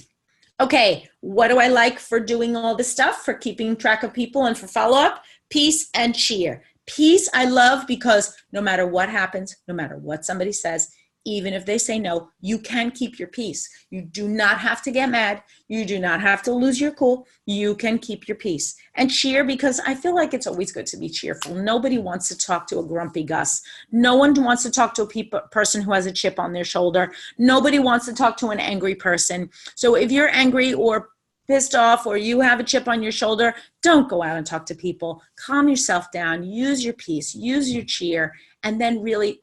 Okay, what do I like for doing all this stuff, for keeping track of people and for follow-up? Peace and cheer. Peace I love because no matter what happens, no matter what somebody says, even if they say no, you can keep your peace. You do not have to get mad. You do not have to lose your cool. You can keep your peace. And cheer, because I feel like it's always good to be cheerful. Nobody wants to talk to a grumpy Gus. No one wants to talk to a person who has a chip on their shoulder. Nobody wants to talk to an angry person. So if you're angry or pissed off or you have a chip on your shoulder, don't go out and talk to people. Calm yourself down, use your peace, use your cheer, and then really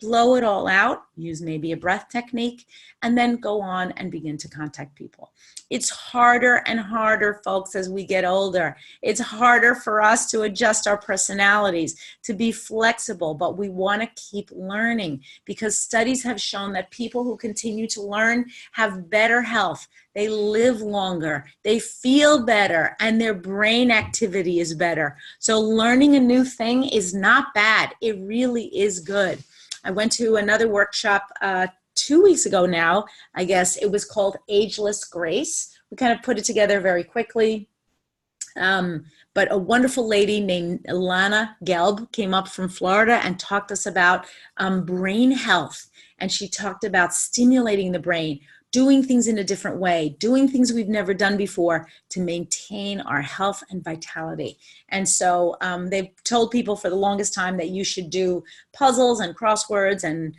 blow it all out, use maybe a breath technique, and then go on and begin to contact people. It's harder and harder, folks, as we get older. It's harder for us to adjust our personalities, to be flexible, but we want to keep learning because studies have shown that people who continue to learn have better health. They live longer, they feel better, and their brain activity is better. So learning a new thing is not bad. It really is good. I went to another workshop 2 weeks ago now, I guess. It was called Ageless Grace. We kind of put it together very quickly. But a wonderful lady named Ilana Gelb came up from Florida and talked to us about brain health. And she talked about stimulating the brain, doing things in a different way, doing things we've never done before to maintain our health and vitality. And so they've told people for the longest time that you should do puzzles and crosswords and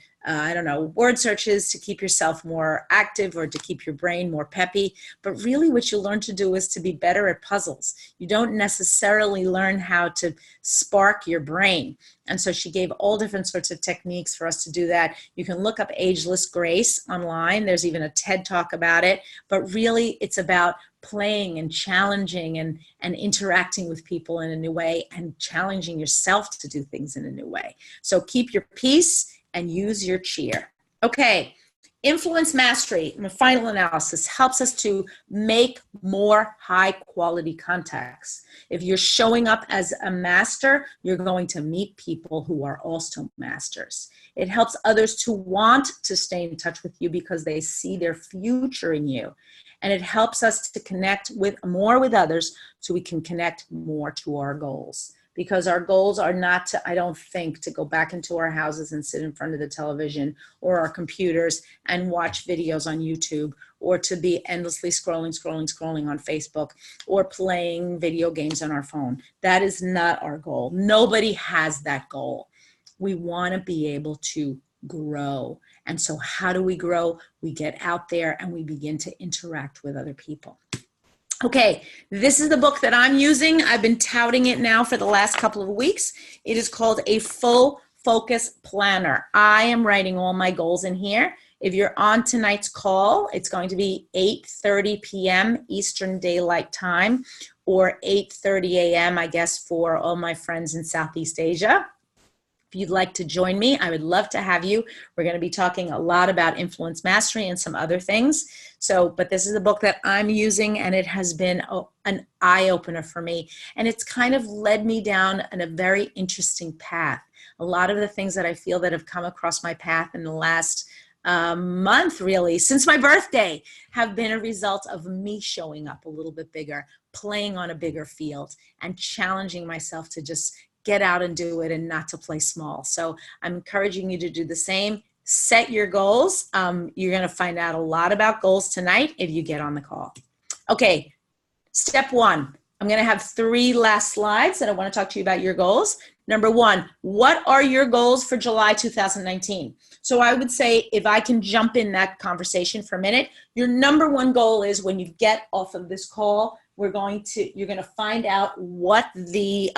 word searches to keep yourself more active or to keep your brain more peppy. But really what you learn to do is to be better at puzzles. You don't necessarily learn how to spark your brain. And so she gave all different sorts of techniques for us to do that. You can look up Ageless Grace online. There's even a TED Talk about it. But really it's about playing and challenging and interacting with people in a new way and challenging yourself to do things in a new way. So keep your peace and use your cheer. Okay, influence mastery, my final analysis, helps us to make more high quality contacts. If you're showing up as a master, you're going to meet people who are also masters. It helps others to want to stay in touch with you because they see their future in you. And it helps us to connect more with others so we can connect more to our goals. Because our goals are not to, I don't think, to go back into our houses and sit in front of the television or our computers and watch videos on YouTube, or to be endlessly scrolling on Facebook, or playing video games on our phone. That is not our goal. Nobody has that goal. We want to be able to grow. And so how do we grow? We get out there and we begin to interact with other people. Okay, this is the book that I'm using. I've been touting it now for the last couple of weeks. It is called A Full Focus Planner. I am writing all my goals in here. If you're on tonight's call, it's going to be 8:30 p.m. Eastern Daylight Time, or 8:30 a.m., I guess, for all my friends in Southeast Asia. If you'd like to join me, I would love to have you. We're going to be talking a lot about influence mastery and some other things. But this is a book that I'm using, and it has been an eye-opener for me. And it's kind of led me down a very interesting path. A lot of the things that I feel that have come across my path in the last month, really, since my birthday, have been a result of me showing up a little bit bigger, playing on a bigger field, and challenging myself to just get out and do it and not to play small. So I'm encouraging you to do the same. Set your goals. You're going to find out a lot about goals tonight if you get on the call. Okay, step one. I'm going to have 3 last slides and I want to talk to you about your goals. Number 1, what are your goals for July 2019? So I would say, if I can jump in that conversation for a minute, your number 1 goal is, when you get off of this call, you're going to find out what the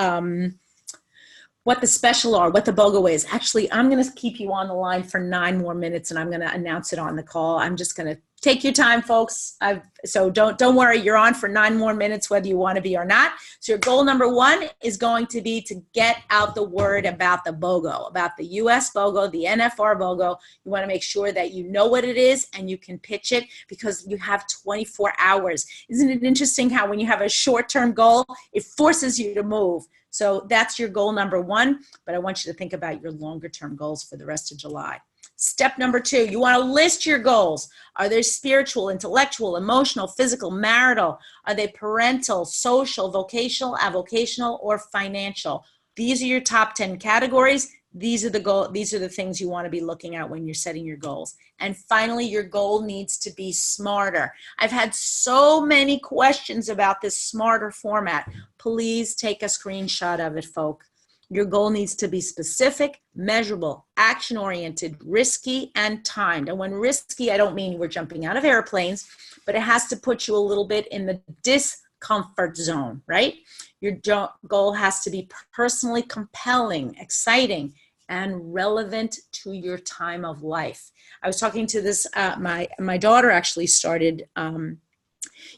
special are, what the BOGO is. Actually, I'm going to keep you on the line for 9 more minutes, and I'm going to announce it on the call. I'm just going to take your time, folks. So don't worry, you're on for 9 more minutes, whether you want to be or not. So your goal number 1 is going to be to get out the word about the BOGO, about the US BOGO, the NFR BOGO. You want to make sure that you know what it is and you can pitch it, because you have 24 hours. Isn't it interesting how when you have a short-term goal, it forces you to move? So that's your goal number 1, but I want you to think about your longer-term goals for the rest of July. Step number 2, you want to list your goals. Are they spiritual, intellectual, emotional, physical, marital? Are they parental, social, vocational, avocational, or financial? These are your top 10 categories. These are the things you want to be looking at when you're setting your goals. And finally, your goal needs to be smarter. I've had so many questions about this smarter format. Please take a screenshot of it, folks. Your goal needs to be specific, measurable, action-oriented, risky, and timed. And when risky, I don't mean we're jumping out of airplanes, but it has to put you a little bit in the discomfort zone, right? Your goal has to be personally compelling, exciting, and relevant to your time of life. I was talking to this, my daughter actually started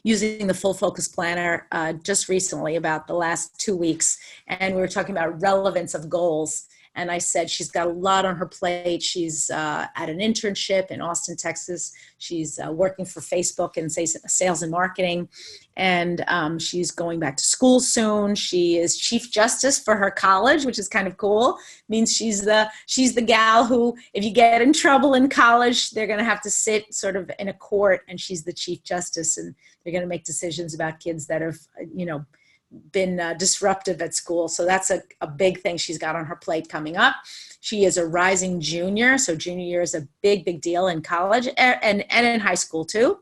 using the Full Focus Planner just recently, about the last 2 weeks, and we were talking about relevance of goals. And I said she's got a lot on her plate. She's at an internship in Austin, Texas. She's working for Facebook in sales and marketing. And she's going back to school soon. She is chief justice for her college, which is kind of cool. Means she's the gal who, if you get in trouble in college, they're going to have to sit sort of in a court, and she's the chief justice, and they're going to make decisions about kids that have, been disruptive at school. So that's a big thing she's got on her plate coming up. She is a rising junior. So junior year is a big, big deal in college and in high school too.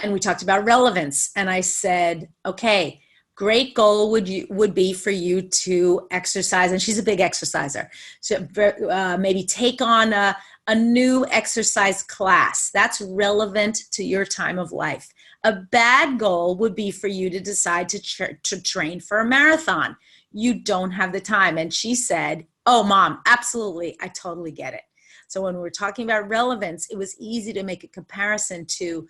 And we talked about relevance. And I said, okay, great goal would be for you to exercise. And she's a big exerciser. So maybe take on a new exercise class. That's relevant to your time of life. A bad goal would be for you to decide to train for a marathon. You don't have the time. And she said, oh, Mom, absolutely. I totally get it. So when we're talking about relevance, it was easy to make a comparison to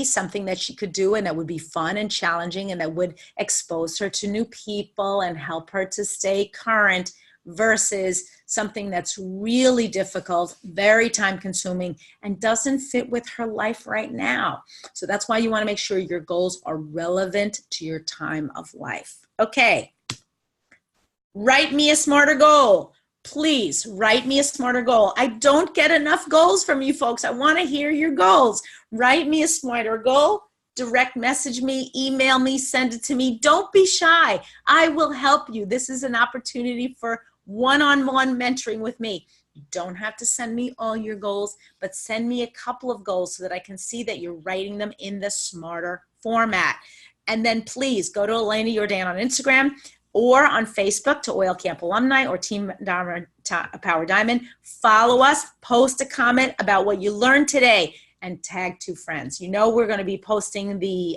something that she could do and that would be fun and challenging and that would expose her to new people and help her to stay current, versus something that's really difficult, very time consuming, and doesn't fit with her life right now. So that's why you want to make sure your goals are relevant to your time of life. Okay. Write me a smarter goal. Please write me a smarter goal. I don't get enough goals from you folks. I want to hear your goals. Write me a smarter goal. Direct message me, email me, send it to me. Don't be shy. I will help you. This is an opportunity for one-on-one mentoring with me. You don't have to send me all your goals, but send me a couple of goals so that I can see that you're writing them in the smarter format. And then please go to Elena Jordan on Instagram or on Facebook to Oil Camp Alumni or Team Power Diamond. Follow us, post a comment about what you learned today, and tag 2 friends. We're going to be posting the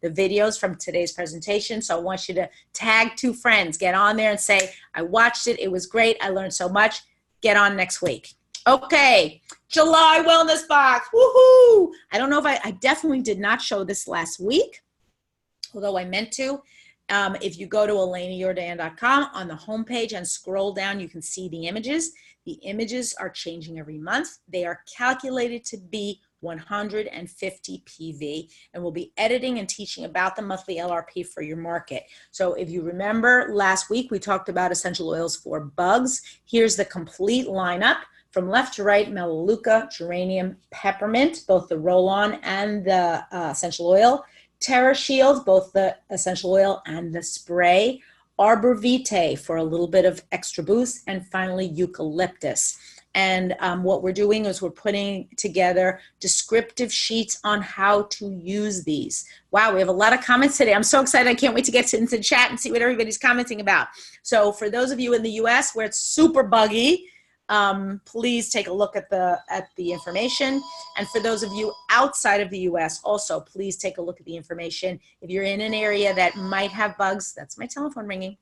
videos from today's presentation, so I want you to tag 2 friends. Get on there and say, I watched it. It was great. I learned so much. Get on next week. Okay, July Wellness Box. Woohoo! I don't know if I definitely did not show this last week, although I meant to. If you go to ElenaJordan.com on the homepage and scroll down, you can see the images. The images are changing every month. They are calculated to be 150 PV, and we'll be editing and teaching about the monthly LRP for your market. So if you remember last week, we talked about essential oils for bugs. Here's the complete lineup from left to right: Melaleuca, geranium, peppermint, both the roll-on and the essential oil, Terra Shield, both the essential oil and the spray, Arbor Vitae for a little bit of extra boost, and finally eucalyptus. And what we're doing is we're putting together descriptive sheets on how to use these. Wow, we have a lot of comments today. I'm so excited. I can't wait to get into the chat and see what everybody's commenting about. So for those of you in the US where it's super buggy, please take a look at the information. And for those of you outside of the US also, please take a look at the information. If you're in an area that might have bugs, that's my telephone ringing.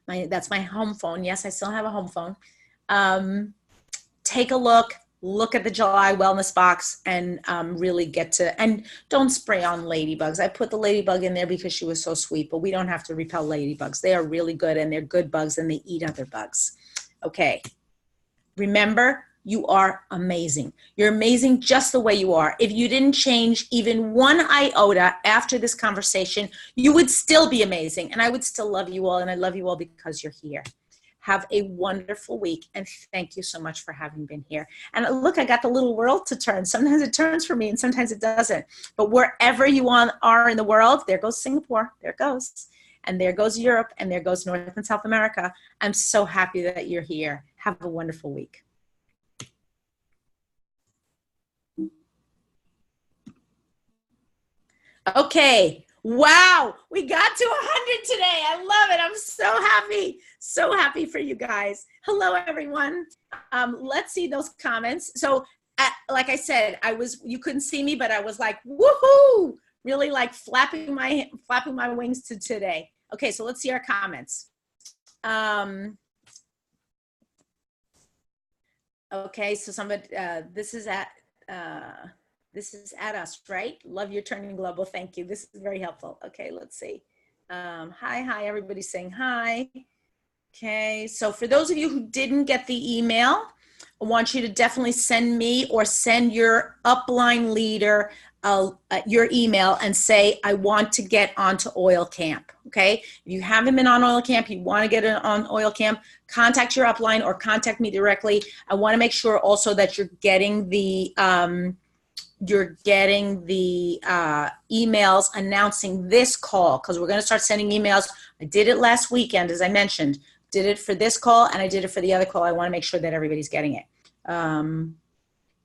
That's my home phone. Yes, I still have a home phone. Take a look at the July Wellness Box, and really get to, and don't spray on ladybugs. I put the ladybug in there because she was so sweet, but we don't have to repel ladybugs. They are really good, and they're good bugs, and they eat other bugs. Okay. Remember, you are amazing. You're amazing just the way you are. If you didn't change even one iota after this conversation, you would still be amazing, and I would still love you all, and I love you all because you're here. Have a wonderful week, and thank you so much for having been here. And look, I got the little world to turn. Sometimes it turns for me, and sometimes it doesn't. But wherever you are in the world, there goes Singapore, there it goes. And there goes Europe, and there goes North and South America. I'm so happy that you're here. Have a wonderful week. Okay. Wow. We got to 100 today. I love it. I'm so happy. So happy for you guys. Hello, everyone. Let's see those comments. So like I said, you couldn't see me, but I was like, woohoo, really like flapping my wings to today. Okay. So let's see our comments. Okay, so somebody, this is at us, right? Love your turning global. Thank you. This is very helpful. Okay, let's see. Hi, everybody's saying hi. Okay, so for those of you who didn't get the email, I want you to definitely send me or send your upline leader your email and say, I want to get onto Oil Camp. Okay, if you haven't been on Oil Camp, you want to get on Oil Camp, contact your upline or contact me directly. I want to make sure also that you're getting the emails announcing this call, because we're going to start sending emails. I did it last weekend, as I mentioned. Did it for this call, and I did it for the other call. I want to make sure that everybody's getting it.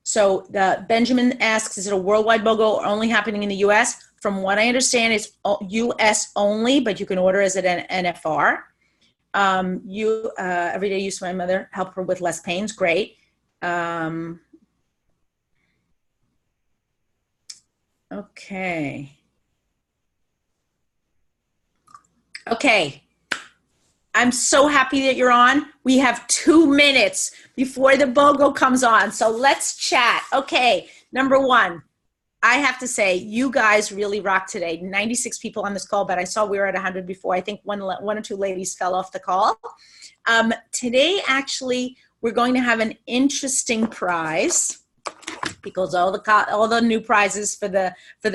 So Benjamin asks, is it a worldwide BOGO or only happening in the U.S.? From what I understand, it's U.S. only, but you can order as an NFR. Everyday use for my mother, help her with less pains. Great. Okay. Okay. I'm so happy that you're on. We have 2 minutes before the BOGO comes on. So let's chat. Okay. Number one, I have to say, you guys really rocked today. 96 people on this call, but I saw we were at 100 before. I think one or two ladies fell off the call. Today, actually, we're going to have an interesting prize, because all the new prizes for the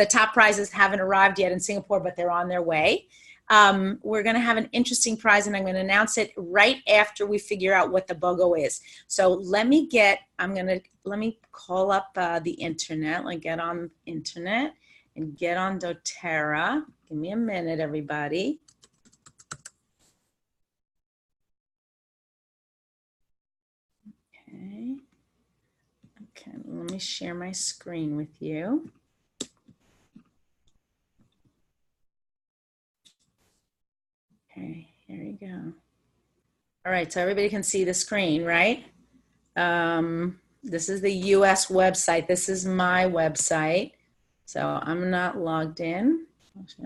top prizes haven't arrived yet in Singapore, but they're on their way. We're going to have an interesting prize, and I'm going to announce it right after we figure out what the BOGO is. So let me call up the internet, like get on internet and get on doTERRA. Give me a minute, everybody. Okay, let me share my screen with you. Okay, here you go. All right, so everybody can see the screen, right? This is the US website. This is my website. So I'm not logged in.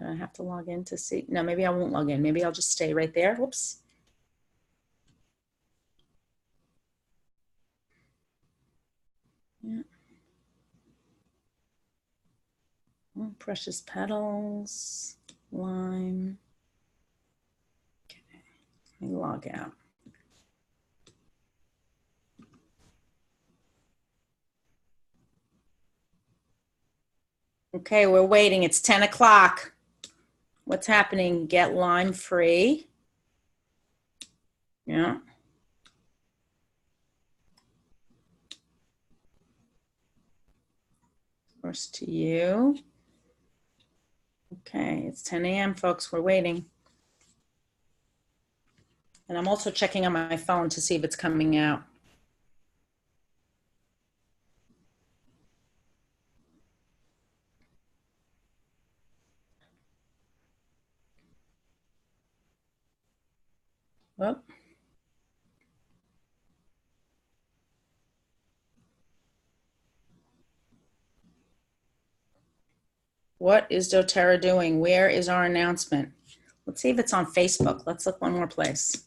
I have to log in to see. No, maybe I won't log in. Maybe I'll just stay right there. Whoops. Yeah. Oh, precious petals, lime. Okay, let me log out. Okay, we're waiting. It's 10 o'clock. What's happening? Get lime free. Yeah. First to you. Okay, it's 10 a.m., folks. We're waiting. And I'm also checking on my phone to see if it's coming out. Well, what is doTERRA doing? Where is our announcement? Let's see if it's on Facebook. Let's look one more place.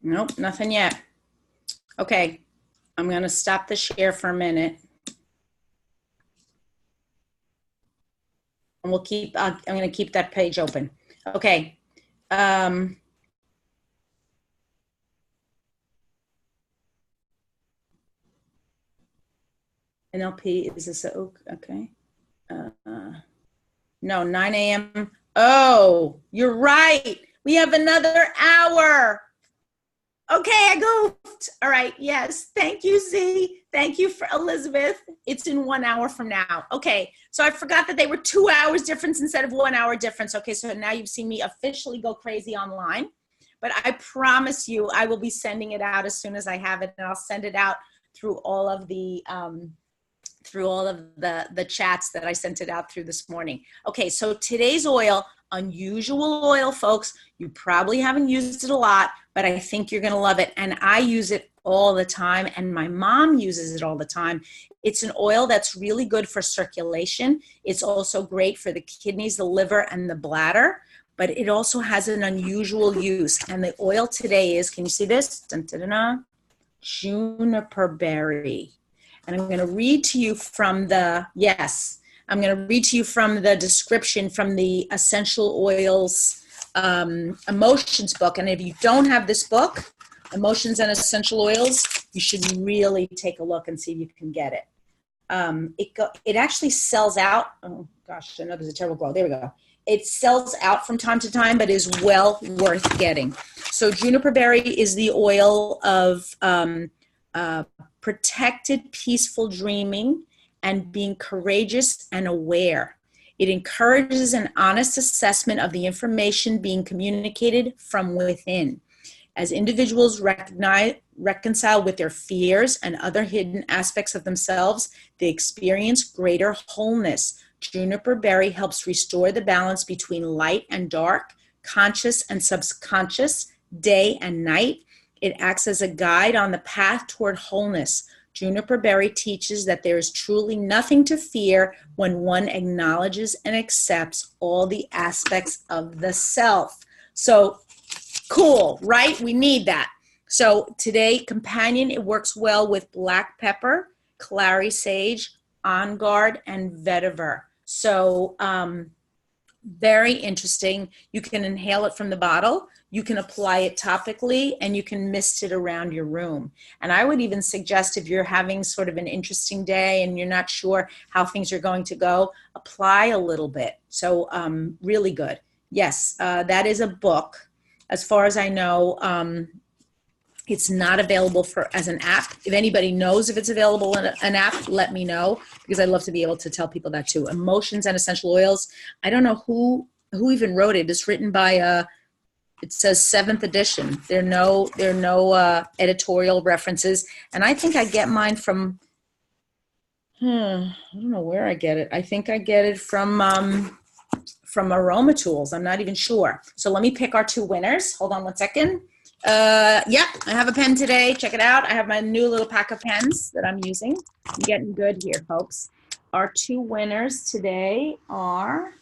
Nope, nothing yet. Okay, I'm going to stop the share for a minute. And we'll keep, I'm going to keep that page open. Okay. NLP, is this okay? No, 9 a.m. Oh, you're right. We have another hour. Okay, I goofed. All right. Yes. Thank you, Z. Thank you for Elizabeth. It's in 1 hour from now. Okay. So I forgot that they were 2 hours difference instead of 1 hour difference. Okay. So now you've seen me officially go crazy online, but I promise you, I will be sending it out as soon as I have it, and I'll send it out through all of the, the chats that I sent it out through this morning. Okay, so today's oil, unusual oil, folks. You probably haven't used it a lot, but I think you're gonna love it. And I use it all the time, and my mom uses it all the time. It's an oil that's really good for circulation. It's also great for the kidneys, the liver, and the bladder, but it also has an unusual use. And the oil today is, can you see this? Dun, dun, dun, dun. Juniper berry. And I'm going to read to you from the, I'm going to read to you from the description from the Essential Oils Emotions book. And if you don't have this book, Emotions and Essential Oils, you should really take a look and see if you can get it. It actually sells out. Oh gosh, I know there's a terrible glow. There we go. It sells out from time to time, but is well worth getting. So juniper berry is the oil of protected, peaceful dreaming and being courageous and aware. It encourages an honest assessment of the information being communicated from within. As individuals reconcile with their fears and other hidden aspects of themselves, they experience greater wholeness. Juniper berry helps restore the balance between light and dark, conscious and subconscious, day and night. It acts as a guide on the path toward wholeness. Juniper berry teaches that there is truly nothing to fear when one acknowledges and accepts all the aspects of the self. So cool, right? We need that. So today, companion, it works well with black pepper, clary sage, on guard, and vetiver. So very interesting. You can inhale it from the bottle, you can apply it topically, and you can mist it around your room. And I would even suggest, if you're having sort of an interesting day and you're not sure how things are going to go, apply a little bit. So really good. Yes, that is a book. As far as I know, it's not available as an app. If anybody knows if it's available in an app, let me know, because I'd love to be able to tell people that too. Emotions and Essential Oils. I don't know who even wrote it. It's written by it says 7th edition. There are no editorial references, and I think I get mine from. I don't know where I get it. I think I get it from Aroma Tools. I'm not even sure. So let me pick our 2 winners. Hold on one second. Yeah, I have a pen today. Check it out. I have my new little pack of pens that I'm using. I'm getting good here, folks. Our 2 winners today are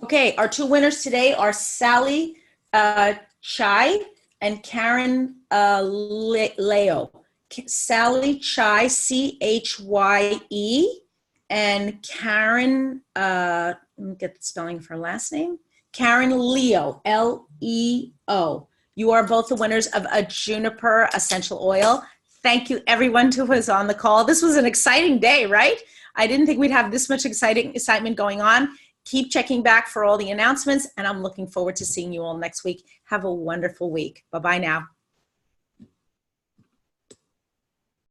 okay. Our 2 winners today are Sally Chai and Karen Leo. Sally Chai, Chye, and Karen, let me get the spelling of her last name, Karen Leo, Leo. You are both the winners of a Juniper Essential Oil. Thank you, everyone who was on the call. This was an exciting day, right? I didn't think we'd have this much excitement going on. Keep checking back for all the announcements, and I'm looking forward to seeing you all next week. Have a wonderful week. Bye-bye now.